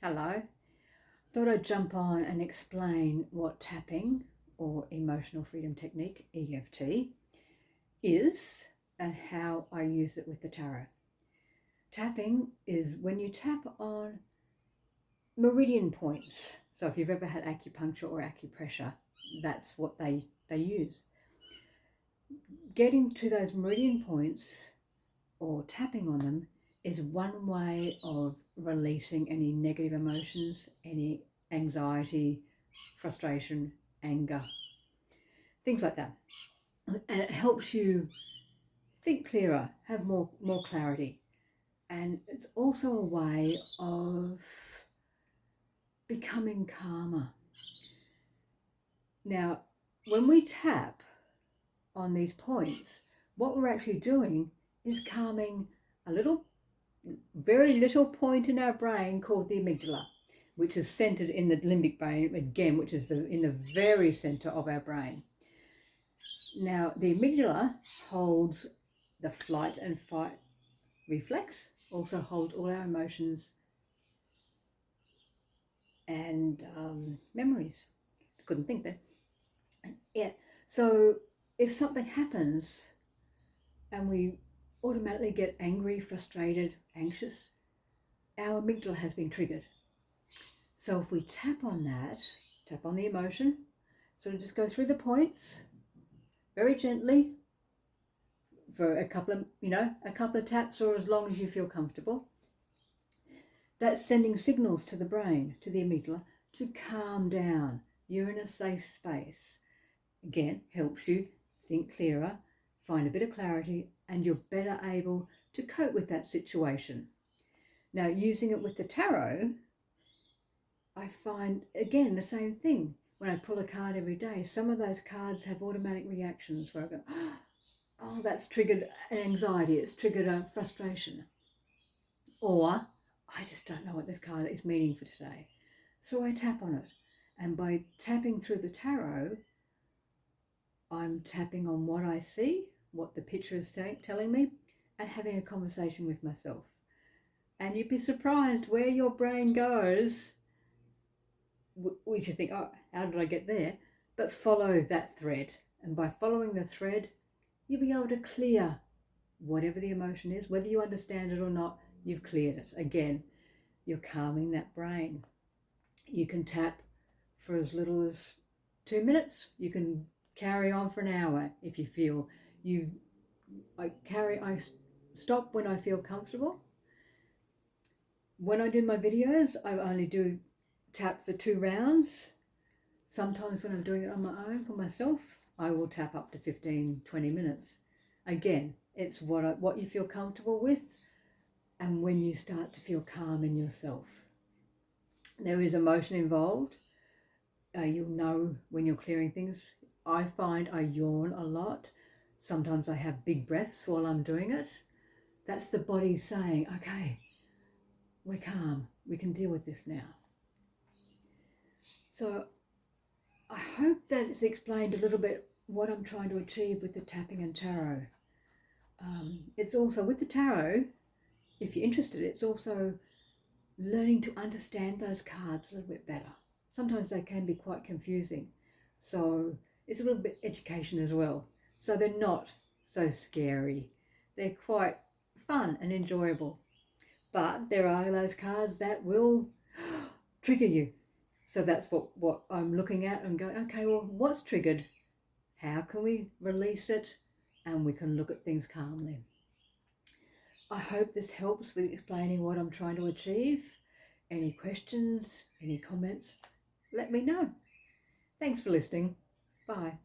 Hello. Thought I'd jump on and explain what tapping, or emotional freedom technique, EFT, is and how I use it with the tarot. Tapping is when you tap on meridian points. So if you've ever had acupuncture or acupressure, that's what they use. Getting to those meridian points or tapping on them is one way of releasing any negative emotions, any anxiety, frustration, anger, things like that. And it helps you think clearer, have more clarity. And it's also a way of becoming calmer. Now, when we tap on these points, what we're actually doing is calming a very little point in our brain called the amygdala, which is centered in the limbic brain, again, which is in the very center of our brain. Now, the amygdala holds the flight and fight reflex, also holds all our emotions and memories. I couldn't think there. Yeah. So if something happens and we automatically get angry, frustrated, anxious, our amygdala has been triggered. So if we tap on that, tap on the emotion, sort of just go through the points very gently for a couple of taps, or as long as you feel comfortable. That's sending signals to the brain, to the amygdala, to calm down. You're in a safe space. Again, helps you think clearer, find a bit of clarity, and you're better able to cope with that situation. Now, using it with the tarot, I find, again, the same thing. When I pull a card every day, some of those cards have automatic reactions where I go, oh, that's triggered an anxiety, it's triggered a frustration. Or, I just don't know what this card is meaning for today. So I tap on it. And by tapping through the tarot, I'm tapping on what I see, what the picture is telling me, and having a conversation with myself. And you'd be surprised where your brain goes, which you think, oh, how did I get there? But follow that thread. And by following the thread, you'll be able to clear whatever the emotion is. Whether you understand it or not, you've cleared it. Again, you're calming that brain. You can tap for as little as 2 minutes. You can carry on for an hour if you feel. I stop when I feel comfortable. When I do my videos, I only do tap for 2 rounds. Sometimes when I'm doing it on my own for myself, I will tap up to 15-20 minutes. Again, it's what you feel comfortable with, and when you start to feel calm in yourself. There is emotion involved. You'll know when you're clearing things. I find I yawn a lot. Sometimes I have big breaths while I'm doing it. That's the body saying, okay, we're calm. We can deal with this now. So I hope that it's explained a little bit what I'm trying to achieve with the tapping and tarot. It's also, with the tarot, if you're interested, it's also learning to understand those cards a little bit better. Sometimes they can be quite confusing. So it's a little bit education as well. So they're not so scary. They're quite fun and enjoyable. But there are those cards that will trigger you. So that's what I'm looking at and going, okay, well, what's triggered? How can we release it? And we can look at things calmly. I hope this helps with explaining what I'm trying to achieve. Any questions, any comments, let me know. Thanks for listening. Bye.